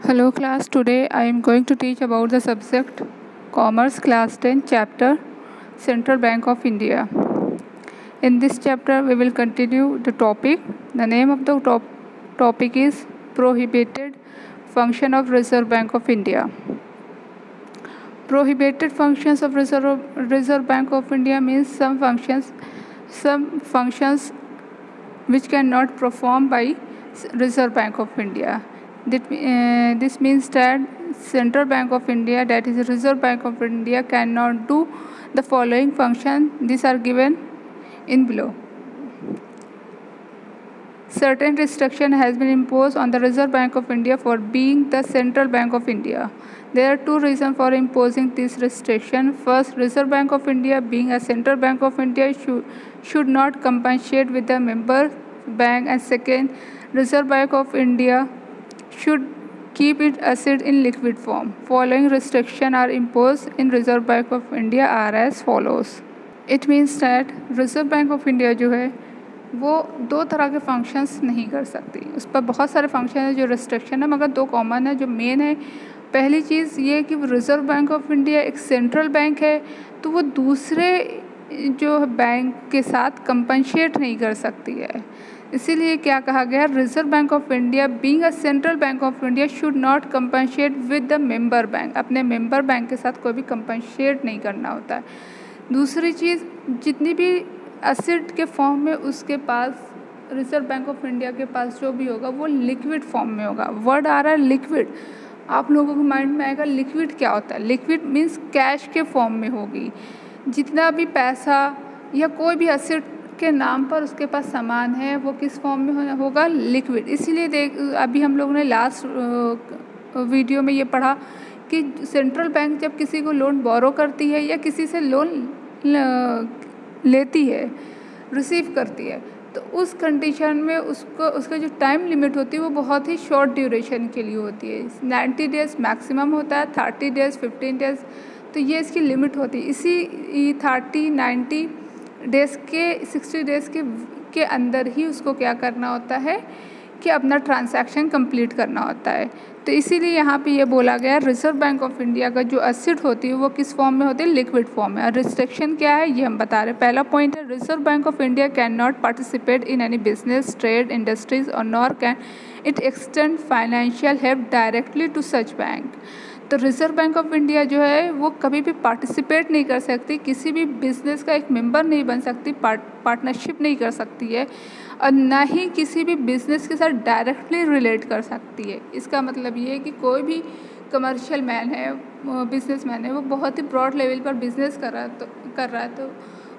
Hello class, today I am going to teach about the subject Commerce Class 10 chapter Central Bank of India. In this chapter we will continue the topic. The name of the topic is Prohibited Function of Reserve Bank of India. Prohibited functions of Reserve Bank of India means some functions which cannot perform by Reserve Bank of India. This means that Central Bank of India, that is Reserve Bank of India, cannot do the following function. These are given in below. Certain restriction has been imposed on the Reserve Bank of India for being the Central Bank of India. There are two reasons for imposing this restriction. First, Reserve Bank of India, being a Central Bank of India, should not compensate with the member bank, and second, Reserve Bank of India should keep its asset in liquid form. Following restrictions are imposed in Reserve Bank of India are as follows. It means that Reserve Bank of India जो है वो दो तरह के functions नहीं कर सकती. उस पर बहुत सारे फंक्शन हैं जो रिस्ट्रिक्शन है, मगर दो कॉमन है जो मेन है. पहली चीज़ ये कि रिज़र्व बैंक ऑफ इंडिया एक सेंट्रल बैंक है, तो वो दूसरे जो बैंक के साथ कंपनसेट नहीं कर सकती है. इसीलिए क्या कहा गया, reserve Bank of India being a central bank of India should not compensate with the member bank. अपने मेंबर बैंक के साथ कोई भी कंपनसेट नहीं करना होता है. दूसरी चीज़, जितनी भी एसेट के फॉर्म में उसके पास रिजर्व बैंक ऑफ इंडिया के पास जो भी होगा वो लिक्विड फॉर्म में होगा. वर्ड आ रहा है लिक्विड. आप लोगों के माइंड में आएगा लिक्विड क्या होता है. लिक्विड मीन्स कैश के फॉर्म में होगी. जितना भी पैसा या कोई भी एसेट के नाम पर उसके पास सामान है वो किस फॉर्म में होगा, लिक्विड. इसीलिए अभी हम लोगों ने लास्ट वीडियो में ये पढ़ा कि सेंट्रल बैंक जब किसी को लोन बोरो करती है या किसी से लोन लेती है, रिसीव करती है, तो उस कंडीशन में उसका जो टाइम लिमिट होती है वो बहुत ही शॉर्ट ड्यूरेशन के लिए होती है. 90 डेज़ मैक्सिमम होता है, 30 डेज़, 15 डेज़, तो ये इसकी लिमिट होती है. इसी 30, 90 डेज़ के 60 डेज़ के अंदर ही उसको क्या करना होता है कि अपना ट्रांजैक्शन कंप्लीट करना होता है. तो इसीलिए यहाँ पे ये बोला गया रिजर्व बैंक ऑफ इंडिया का जो एसेट होती है वो किस फॉर्म में होती है, लिक्विड फॉर्म में. और रिस्ट्रिक्शन क्या है ये हम बता रहे हैं. पहला पॉइंट है, Reserve Bank of India can not participate in any business, trade, industries और nor can it extend financial help directly to such bank. तो रिज़र्व बैंक ऑफ इंडिया जो है वो कभी भी पार्टिसिपेट नहीं कर सकती, किसी भी बिज़नेस का एक मेंबर नहीं बन सकती, पार्टनरशिप नहीं कर सकती है, और ना ही किसी भी बिज़नेस के साथ डायरेक्टली रिलेट कर सकती है. इसका मतलब ये है कि कोई भी कमर्शियल मैन है, बिजनेस मैन है, वो बहुत ही ब्रॉड लेवल पर बिज़नेस कर रहा है तो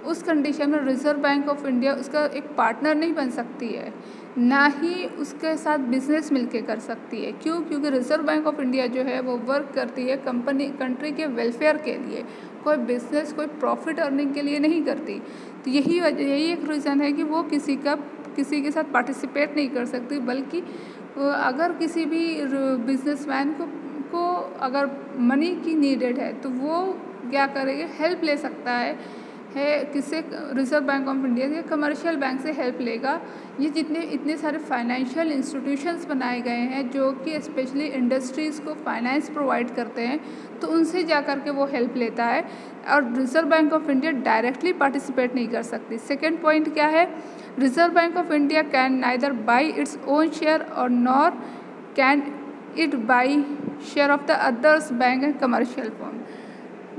उस कंडीशन में रिज़र्व बैंक ऑफ इंडिया उसका एक पार्टनर नहीं बन सकती है, ना ही उसके साथ बिजनेस मिलके कर सकती है. क्यों? क्योंकि रिज़र्व बैंक ऑफ इंडिया जो है वो वर्क करती है कंट्री के वेलफेयर के लिए, कोई बिजनेस, कोई प्रॉफिट अर्निंग के लिए नहीं करती. तो यही एक रीज़न है कि वो किसी के साथ पार्टिसिपेट नहीं कर सकती. बल्कि अगर किसी भी बिजनेसमैन को अगर मनी की नीडेड है तो वो क्या करेगा, हेल्प ले सकता है किससे, रिज़र्व बैंक ऑफ इंडिया के कमर्शियल बैंक से हेल्प लेगा. ये इतने सारे फाइनेंशियल इंस्टीट्यूशंस बनाए गए हैं जो कि स्पेशली इंडस्ट्रीज़ को फाइनेंस प्रोवाइड करते हैं, तो उनसे जा कर के वो हेल्प लेता है. और Reserve Bank of India directly participate नहीं कर सकती. सेकेंड पॉइंट क्या है, Reserve Bank of India can neither buy its own share और nor can it buy share of the others bank and commercial firm.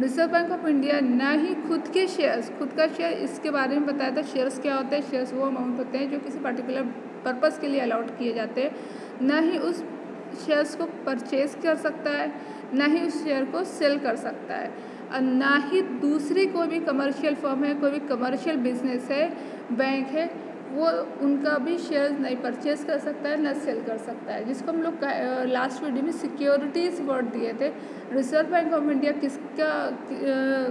Reserve Bank of India ना ही खुद का शेयर, इसके बारे में बताया था. शेयर्स क्या होते हैं, शेयर्स वो अमाउंट होते हैं जो किसी पर्टिकुलर पर्पस के लिए अलॉट किए जाते हैं. ना ही उस शेयर्स को परचेज कर सकता है, ना ही उस शेयर को सेल कर सकता है, और ना ही दूसरी कोई भी कमर्शियल फर्म है, कोई भी कमर्शियल बिजनेस है, बैंक है, वो उनका भी शेयर नहीं परचेज कर सकता है, ना सेल कर सकता है. जिसको हम लोग लास्ट वीडियो में सिक्योरिटीज़ वर्ड दिए थे. रिज़र्व बैंक ऑफ इंडिया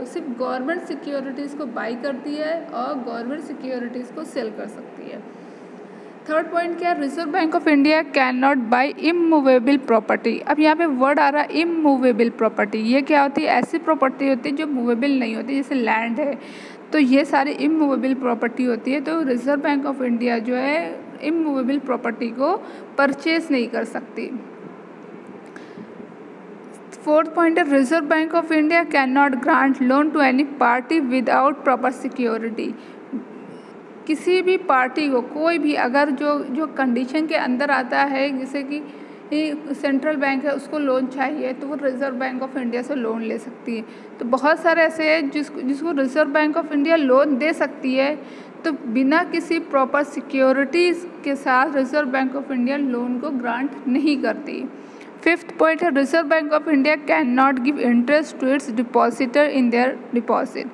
सिर्फ गवर्नमेंट सिक्योरिटीज़ को बाई करती है और गवर्नमेंट सिक्योरिटीज़ को सेल कर सकती है. थर्ड पॉइंट क्या है, Reserve Bank of India can not by immovable property. अब यहाँ पे वर्ड आ रहा है इमूवेबल प्रॉपर्टी. ये क्या होती है, ऐसी प्रॉपर्टी होती है जो मूवेबल नहीं होती, जैसे लैंड है, तो ये सारी इमूवेबल प्रॉपर्टी होती है. तो रिज़र्व बैंक ऑफ इंडिया जो है इमूवेबल प्रॉपर्टी को परचेज नहीं कर सकती. फोर्थ पॉइंट है Reserve Bank of India can not grant loan to any party without proper security. किसी भी पार्टी को कोई भी अगर जो कंडीशन के अंदर आता है, जैसे कि सेंट्रल बैंक है उसको लोन चाहिए तो वो रिजर्व बैंक ऑफ इंडिया से लोन ले सकती है। तो बहुत सारे ऐसे हैं जिसको Reserve Bank of India loan दे सकती है, तो बिना किसी प्रॉपर सिक्योरिटीज़ के साथ Reserve Bank of India loan को ग्रांट नहीं करती। फिफ्थ पॉइंट है Reserve Bank of India can not give interest to its depositor in their deposit.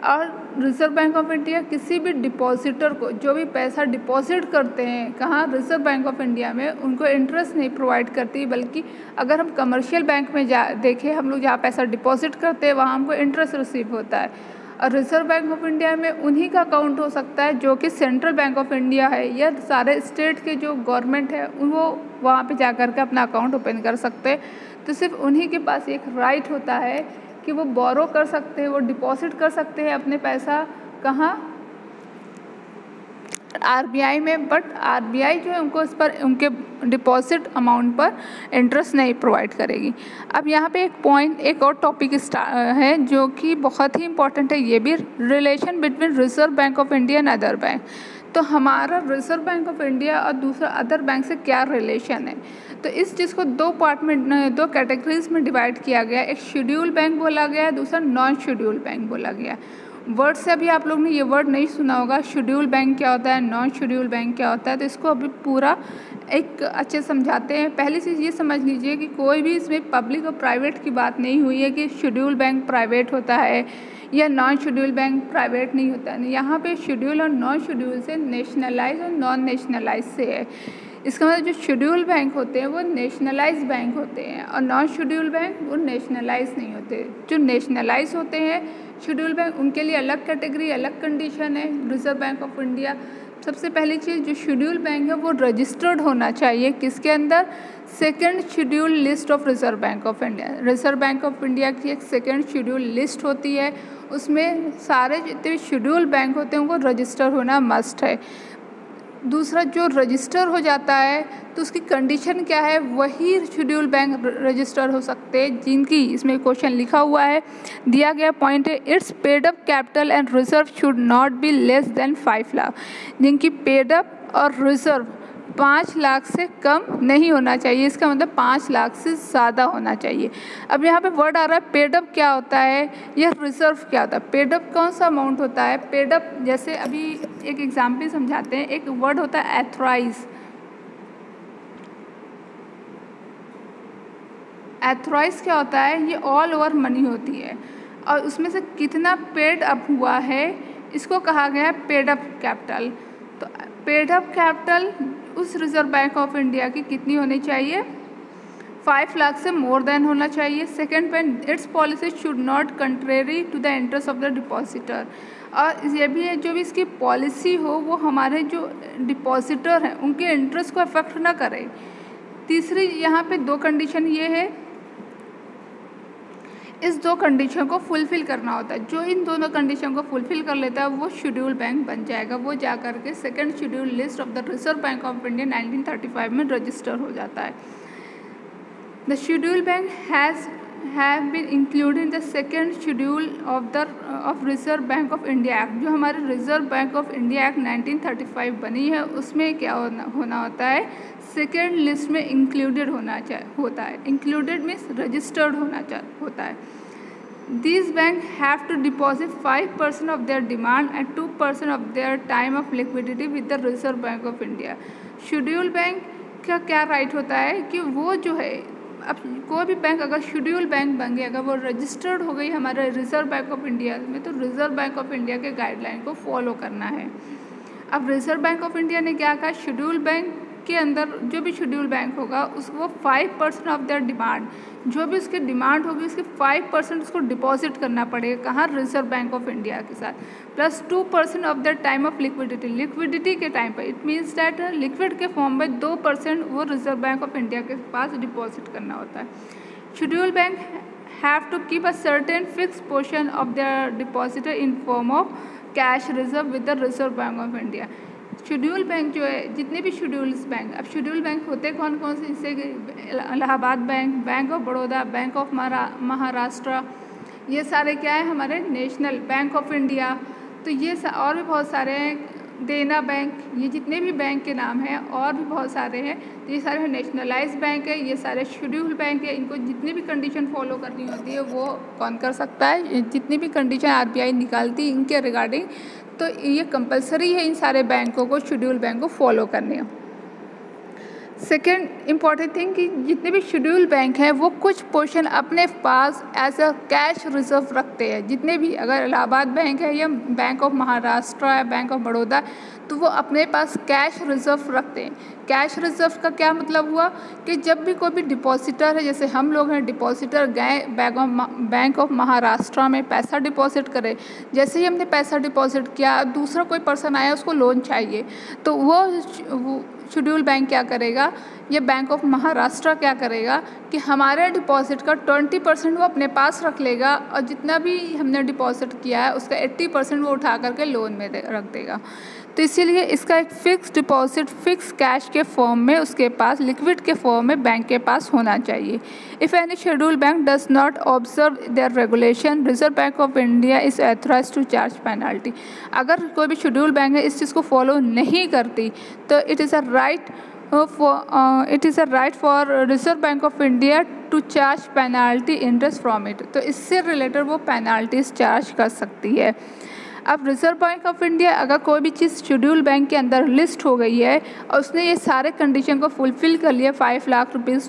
और रिजर्व बैंक ऑफ इंडिया किसी भी डिपॉजिटर को जो भी पैसा डिपॉजिट करते हैं कहाँ, रिजर्व बैंक ऑफ इंडिया में, उनको इंटरेस्ट नहीं प्रोवाइड करती, बल्कि अगर हम कमर्शियल बैंक में देखें, हम लोग जहाँ पैसा डिपॉजिट करते हैं वहाँ हमको इंटरेस्ट रिसीव होता है। और रिजर्व बैंक ऑफ इंडिया में उन्हीं का अकाउंट हो सकता है जो कि सेंट्रल बैंक ऑफ इंडिया है या सारे स्टेट के जो गवर्नमेंट है वो वहाँ पे जा कर के अपना अकाउंट ओपन कर सकते हैं। तो सिर्फ उन्हीं के पास एक राइट होता है कि वो बोरो कर सकते हैं, वो डिपॉजिट कर सकते हैं अपने पैसा कहाँ, आरबीआई में। बट आरबीआई जो है उनको इस पर उनके डिपॉजिट अमाउंट पर इंटरेस्ट नहीं प्रोवाइड करेगी। अब यहाँ पे एक और टॉपिक है जो कि बहुत ही इंपॉर्टेंट है, ये भी relation between reserve Bank of India and other bank. तो हमारा रिजर्व बैंक ऑफ इंडिया और दूसरा अदर बैंक से क्या रिलेशन है, तो इस चीज़ को दो कैटेगरीज में डिवाइड किया गया। एक शेड्यूल बैंक बोला गया है, दूसरा नॉन शेड्यूल बैंक बोला गया। वर्ड से अभी आप लोग ने ये वर्ड नहीं सुना होगा, शेड्यूल बैंक क्या होता है, नॉन शेड्यूल बैंक क्या होता है, तो इसको अभी पूरा एक अच्छे समझाते हैं। पहली चीज़ ये समझ लीजिए कि कोई भी इसमें पब्लिक और प्राइवेट की बात नहीं हुई है कि शेड्यूल बैंक प्राइवेट होता है या नॉन शेड्यूल बैंक प्राइवेट नहीं होता है। यहाँ पे शेड्यूल और नॉन शेड्यूल से नेशनलाइज और नॉन नेशनलाइज से है। इसका मतलब जो शेड्यूल बैंक होते हैं वो नेशनलाइज बैंक होते हैं और नॉन शेड्यूल बैंक वो नेशनलाइज नहीं होते। जो नेशनलाइज होते हैं शेड्यूल बैंक उनके लिए अलग कैटेगरी, अलग कंडीशन है रिजर्व बैंक ऑफ इंडिया। सबसे पहली चीज़, जो शेड्यूल बैंक है वो रजिस्टर्ड होना चाहिए किसके अंदर, second schedule list of Reserve Bank of India. Reserve Bank of India की एक सेकेंड शेड्यूल लिस्ट होती है, उसमें सारे जितने शेड्यूल बैंक होते हैं उनको रजिस्टर होना मस्ट है। दूसरा, जो रजिस्टर हो जाता है तो उसकी कंडीशन क्या है, वही शेड्यूल बैंक रजिस्टर हो सकते हैं जिनकी, इसमें क्वेश्चन लिखा हुआ है, दिया गया पॉइंट है, it's paid up capital and reserve should not be less than 5 lakh. जिनकी पेड अप और रिजर्व 5 लाख से कम नहीं होना चाहिए, इसका मतलब 5 लाख से ज़्यादा होना चाहिए। अब यहाँ पे वर्ड आ रहा है पेड अप क्या होता है या रिजर्व क्या होता है। पेड अप कौन सा अमाउंट होता है, पेड अप जैसे अभी एक एग्जाम्पल समझाते हैं। एक वर्ड होता है एथराइज। एथराइज क्या होता है, ये ऑल ओवर मनी होती है और उसमें से कितना पेड अप हुआ है इसको कहा गया है पेड अप कैपिटल। तो पेड अप कैपिटल उस रिजर्व बैंक ऑफ इंडिया की कितनी होनी चाहिए, 5 लाख से मोर देन होना चाहिए। Second point, it's policy should not contrary to the interest of the depositor. और ये भी है जो भी इसकी पॉलिसी हो वो हमारे जो डिपॉजिटर हैं उनके इंटरेस्ट को अफेक्ट ना करे। तीसरी यहाँ पे 2 कंडीशन ये है, इस 2 कंडीशन को फुलफ़िल करना होता है। जो इन दोनों कंडीशन को फुलफ़िल कर लेता है वो शेड्यूल बैंक बन जाएगा, वो जा कर के second schedule list of the Reserve Bank of India 1935 में रजिस्टर हो जाता है। The schedule bank have been included in the second schedule of Reserve Bank of India act. जो हमारे Reserve Bank of India act 1935 बनी है उसमें क्या होना होता है, सेकेंड लिस्ट में इंक्लूडेड होता है। इंक्लूडेड मीन्स रजिस्टर्ड होता है। These banks have to deposit 5% of their demand and 2% of their time of liquidity with the Reserve Bank of India. Schedule bank का क्या राइट होता है कि वो जो है, अब कोई भी बैंक अगर शेड्यूल बैंक बन गया, अगर वो रजिस्टर्ड हो गई हमारे रिजर्व बैंक ऑफ इंडिया में, तो रिजर्व बैंक ऑफ इंडिया के गाइडलाइन को फॉलो करना है। अब रिजर्व बैंक ऑफ इंडिया ने क्या कहा, शेड्यूल बैंक के अंदर जो भी शेड्यूल बैंक होगा उसको 5% ऑफ देयर डिमांड, जो भी उसकी डिमांड होगी उसके 5% उसको डिपॉजिट करना पड़ेगा कहाँ, रिजर्व बैंक ऑफ इंडिया के साथ, plus 2% of the time of liquidity के टाइम पर। इट मीन्स दैट लिक्विड के फॉर्म में 2% वो रिजर्व बैंक ऑफ इंडिया के पास डिपॉजिट करना होता है। Schedule bank have to keep a certain fix portion of the depositor in form of cash reserve with the Reserve Bank of India. Schedule bank जो है, जितने भी शेड्यूल्स बैंक, अब schedule bank होते कौन कौन से, जैसे Allahabad bank, bank of Baroda, bank of Maharashtra, ये सारे क्या है हमारे नेशनल, बैंक ऑफ इंडिया, तो ये और भी बहुत सारे हैं, देना बैंक, ये जितने भी बैंक के नाम हैं और भी बहुत सारे हैं, तो ये सारे नेशनलाइज बैंक है, ये सारे शेड्यूल बैंक है। इनको जितनी भी कंडीशन फॉलो करनी होती है वो कौन कर सकता है, जितनी भी कंडीशन आरबीआई निकालती है इनके रिगार्डिंग, तो ये कंपलसरी है इन सारे बैंकों को, शेड्यूल बैंक को फॉलो करने। सेकेंड इम्पॉर्टेंट थिंग कि जितने भी शेड्यूल बैंक हैं वो कुछ पोर्शन अपने पास एज अ कैश रिजर्व रखते हैं। जितने भी, अगर इलाहाबाद बैंक है या बैंक ऑफ महाराष्ट्र है, बैंक ऑफ बड़ौदा, तो वो अपने पास कैश रिजर्व रखते हैं। कैश रिजर्व का क्या मतलब हुआ कि जब भी कोई भी डिपॉजिटर है, जैसे हम लोग हैं डिपॉजिटर, गए बैंक ऑफ महाराष्ट्र में पैसा डिपॉजिट करें, जैसे ही हमने पैसा डिपॉजिट किया, दूसरा कोई पर्सन आया उसको लोन चाहिए, तो वो शेड्यूल बैंक क्या करेगा, ये बैंक ऑफ महाराष्ट्र क्या करेगा कि हमारे डिपॉजिट का 20% वो अपने पास रख लेगा और जितना भी हमने डिपॉजिट किया है उसका 80% वो उठा करके लोन में रख देगा। तो इसीलिए इसका एक फिक्स डिपॉजिट फिक्स कैश के फॉर्म में उसके पास, लिक्विड के फॉर्म में बैंक के पास होना चाहिए। If any schedule bank does not observe their regulation, Reserve Bank of India is authorised to charge penalty. अगर कोई भी शेड्यूल बैंक है इस चीज़ को फॉलो नहीं करती तो it is a right for Reserve Bank of India to charge penalty interest from it. तो इससे रिलेटेड वो पेनल्टीज चार्ज कर सकती है। अब रिजर्व बैंक ऑफ इंडिया अगर कोई भी चीज़ शेड्यूल बैंक के अंदर लिस्ट हो गई है और उसने ये सारे कंडीशन को फुलफ़िल कर लिया, 5 लाख रुपीज़,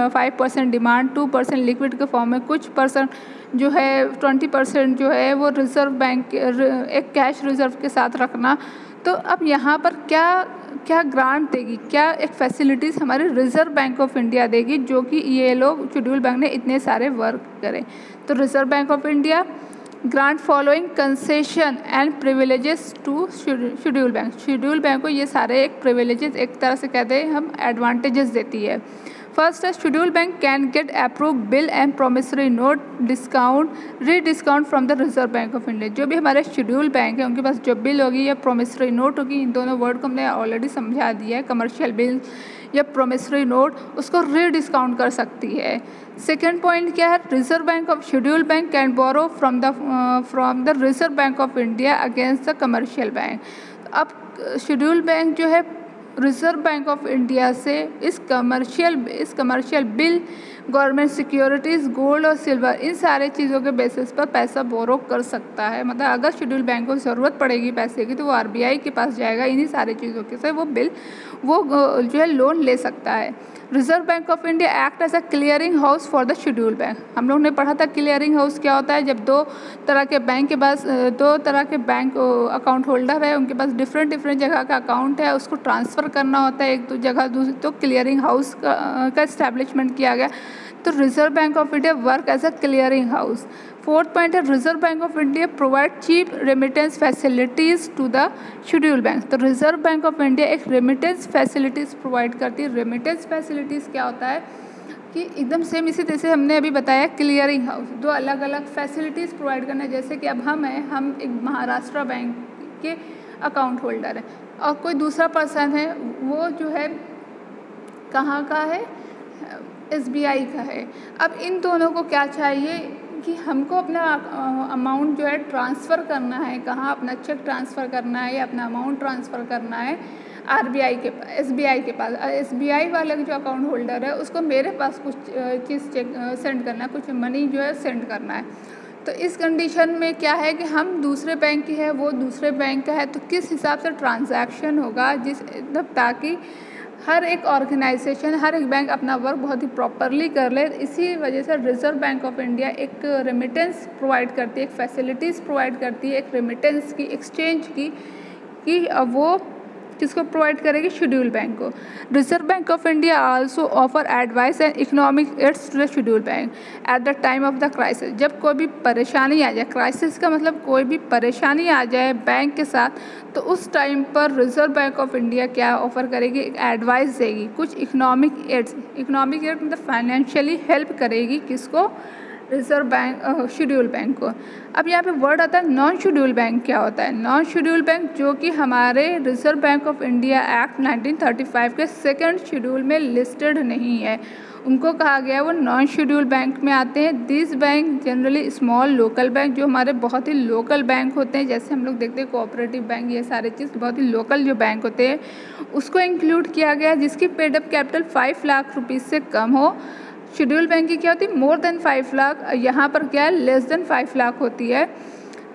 5% डिमांड, 2% लिक्विड के फॉर्म में, कुछ परसेंट जो है 20% जो है वो रिजर्व बैंक एक कैश रिजर्व के साथ रखना, तो अब यहाँ पर क्या ग्रांट देगी, क्या एक फैसिलिटीज़ हमारे रिजर्व बैंक ऑफ इंडिया देगी जो कि ये लोग शेड्यूल बैंक ने इतने सारे वर्क करें। तो Reserve Bank of India grant following concession and privileges to schedule bank. Schedule bank को ये सारे एक प्रिविलेजेस, एक तरह से कहते हैं हम, एडवांटेजेस देती है। फर्स्ट है schedule bank can get approve bill and promissory note discount rediscount from the Reserve Bank of India. जो भी हमारे शेड्यूल बैंक है उनके पास जो बिल होगी या प्रोमिसरी नोट होगी, इन दोनों वर्ड को हमने ऑलरेडी समझा दिया है, कमर्शियल बिल या प्रोमिसरी नोट, उसको री-डिस्काउंट कर सकती है। सेकेंड पॉइंट क्या है, Reserve Bank of schedule bank can borrow from the Reserve Bank of India against the commercial bank. अब शेड्यूल बैंक जो है रिजर्व बैंक ऑफ इंडिया से इस commercial bill, government securities, gold और सिल्वर, इन सारे चीज़ों के बेसिस पर पैसा बोरो कर सकता है। मतलब अगर शेड्यूल बैंक को ज़रूरत पड़ेगी पैसे की तो वो आरबीआई के पास जाएगा, इन्हीं सारी चीज़ों के से वो बिल जो है लोन ले सकता है। Reserve Bank of India act as a clearing house for the schedule bank. हम लोग ने पढ़ा था क्लियरिंग हाउस क्या होता है, जब दो तरह के बैंक अकाउंट होल्डर है, उनके पास डिफरेंट जगह का अकाउंट है, उसको ट्रांसफ़र करना होता है एक दो जगह दूसरी, तो क्लियरिंग हाउस का इस्टेब्लिशमेंट किया गया। तो Reserve Bank of India work as a clearing house. Fourth point है Reserve Bank of India provide cheap remittance facilities to the schedule bank. तो रिजर्व बैंक ऑफ इंडिया एक रेमिटेंस फैसिलिटीज़ प्रोवाइड करती है। Remittance facilities क्या होता है कि एकदम सेम इसी तरह से हमने अभी बताया क्लियरिंग हाउस, दो अलग अलग फैसिलिटीज़ प्रोवाइड करना है। जैसे कि अब हम एक महाराष्ट्र बैंक के अकाउंट होल्डर हैं और कोई दूसरा पर्सन है वो जो है कहाँ का है, एसबीआई का है। अब इन दोनों को क्या चाहिए कि हमको अपना अमाउंट जो है ट्रांसफ़र करना है, कहाँ अपना चेक ट्रांसफ़र करना है या अपना अमाउंट ट्रांसफ़र करना है आरबीआई के पास, एसबीआई के पास। एसबीआई वाले जो अकाउंट होल्डर है उसको मेरे पास कुछ चीज़ सेंड करना है, कुछ मनी जो है सेंड करना है। तो इस कंडीशन में क्या है कि हम दूसरे बैंक की है, वो दूसरे बैंक का है, तो किस हिसाब से ट्रांजैक्शन होगा, ताकि हर एक ऑर्गेनाइजेशन, हर एक बैंक अपना वर्क बहुत ही प्रॉपरली कर ले। इसी वजह से रिजर्व बैंक ऑफ इंडिया एक रेमिटेंस प्रोवाइड करती है, एक फैसिलिटीज़ प्रोवाइड करती है, एक रेमिटेंस की, एक्सचेंज की वो किसको प्रोवाइड करेगी, शेड्यूल बैंक को। Reserve Bank of India also offer advice and economic aids to the schedule bank at the time of the crisis. जब कोई भी परेशानी आ जाए, क्राइसिस का मतलब कोई भी परेशानी आ जाए बैंक के साथ, तो उस टाइम पर रिजर्व बैंक ऑफ इंडिया क्या ऑफ़र करेगी, एक एडवाइस देगी, कुछ इकोनॉमिक एड्स मतलब फाइनेंशियली हेल्प करेगी किसको, रिजर्व बैंक शेड्यूल बैंक को। अब यहाँ पे वर्ड आता है नॉन शेड्यूल बैंक। क्या होता है नॉन शेड्यूल बैंक? जो कि हमारे Reserve Bank of India act 1935 के सेकंड शेड्यूल में लिस्टेड नहीं है, उनको कहा गया है वो नॉन शेड्यूल बैंक में आते हैं। This bank generally small local bank, जो हमारे बहुत ही लोकल बैंक होते हैं, जैसे हम लोग देखते हैं कोऑपरेटिव बैंक, ये सारे चीज़ बहुत ही लोकल जो बैंक होते हैं उसको इंक्लूड किया गया, जिसकी paid up capital 5 lakh rupees से कम हो। शेड्यूल बैंक की क्या होती है? More than 5 lakh. यहाँ पर क्या है? लेस देन 5 लाख होती है।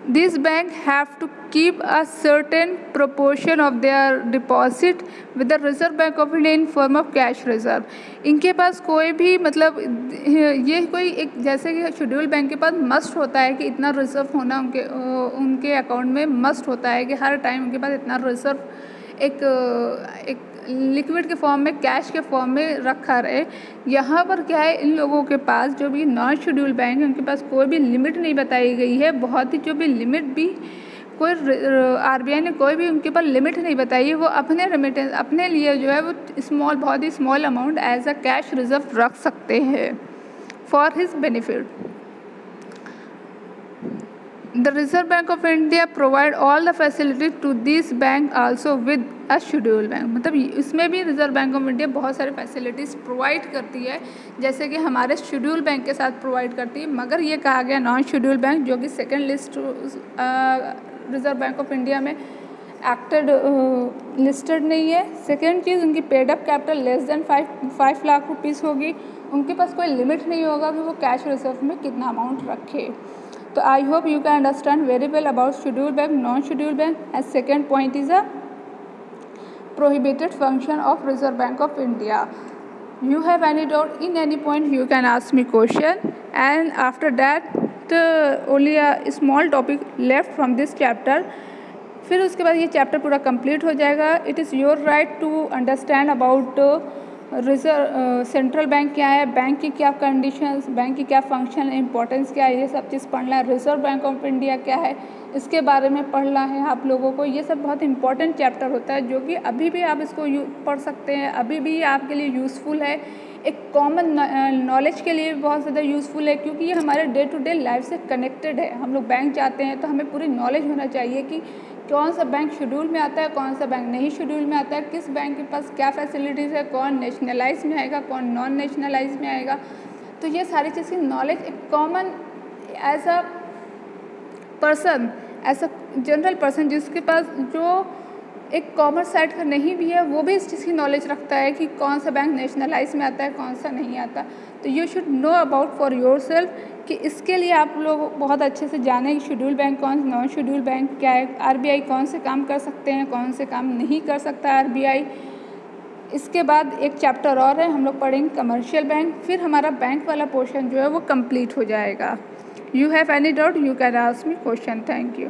This bank have to keep a certain proportion of their deposit with the Reserve Bank of India in form of cash reserve. इनके पास कोई भी मतलब ये कोई एक, जैसे कि शेड्यूल बैंक के पास मस्ट होता है कि इतना रिजर्व होना उनके अकाउंट में मस्ट होता है कि हर टाइम उनके पास इतना रिजर्व एक लिक्विड के फॉर्म में, कैश के फॉर्म में रखा रहे। यहाँ पर क्या है, इन लोगों के पास जो भी नॉन शेड्यूल बैंक है उनके पास कोई भी लिमिट नहीं बताई गई है। बहुत ही जो भी लिमिट भी कोई आरबीआई ने कोई भी उनके पास लिमिट नहीं बताई है। वो अपने रेमिटेंस अपने लिए जो है वो स्मॉल, बहुत ही small amount as a cash reserve रख सकते हैं for his benefit. The Reserve Bank of India provide all the facility to this bank also with a schedule bank। मतलब इसमें भी रिजर्व बैंक ऑफ इंडिया बहुत सारे फैसिलिटीज़ प्रोवाइड करती है, जैसे कि हमारे शेड्यूल बैंक के साथ प्रोवाइड करती है। मगर ये कहा गया नॉन शेड्यूल बैंक, जो कि second list reserve Bank of India में एक्टेड लिस्टेड नहीं है। सेकेंड चीज़, उनकी paid up capital less than 5 lakh rupees होगी। उनके पास कोई लिमिट नहीं होगा कि वो कैश रिजर्व में कितना अमाउंट रखे। तो I hope you can understand very well about schedule bank, non schedule bank. And second point is a prohibited function of Reserve Bank of India. You have any doubt in any point, you can ask me question, and after that only a small topic left from this chapter. फिर उसके बाद ये chapter पूरा complete हो जाएगा। It is your right to understand about reserve central bank क्या है, bank की क्या कंडीशंस, बैंक की क्या फंक्शन है, इंपॉर्टेंस क्या है, ये सब चीज़ पढ़ना है। रिजर्व बैंक ऑफ इंडिया क्या है, इसके बारे में पढ़ना है आप लोगों को। ये सब बहुत इंपॉर्टेंट चैप्टर होता है, जो कि अभी भी आप इसको पढ़ सकते हैं, अभी भी आपके लिए यूज़फुल है। एक कॉमन नॉलेज के लिए बहुत ज़्यादा यूज़फुल है, क्योंकि ये हमारे डे टू डे लाइफ से कनेक्टेड है। हम लोग बैंक जाते हैं तो हमें पूरी नॉलेज होना चाहिए कि कौन सा बैंक शेड्यूल में आता है, कौन सा बैंक नहीं शेड्यूल में आता है, किस बैंक के पास क्या फैसिलिटीज़ है, कौन नेशनलाइज में आएगा, कौन नॉन नेशनलाइज में आएगा। तो ये सारी चीज़ की नॉलेज एक common as a person, as a general person जिसके पास जो एक कॉमर्स साइड का नहीं भी है, वो भी इस चीज़ की नॉलेज रखता है कि कौन सा बैंक नेशनलाइज में आता है, कौन सा नहीं आता। तो you should know about for your self कि इसके लिए आप लोग बहुत अच्छे से जानें कि शेड्यूल बैंक कौन, नॉन शेड्यूल बैंक क्या है, आरबीआई कौन से काम कर सकते हैं, कौन से काम नहीं कर सकता आरबीआई। इसके बाद एक चैप्टर और है, हम लोग पढ़ेंगे कमर्शियल बैंक। फिर हमारा बैंक वाला पोर्शन जो है वो कंप्लीट हो जाएगा। You have any doubt, you can ask me question. Thank you.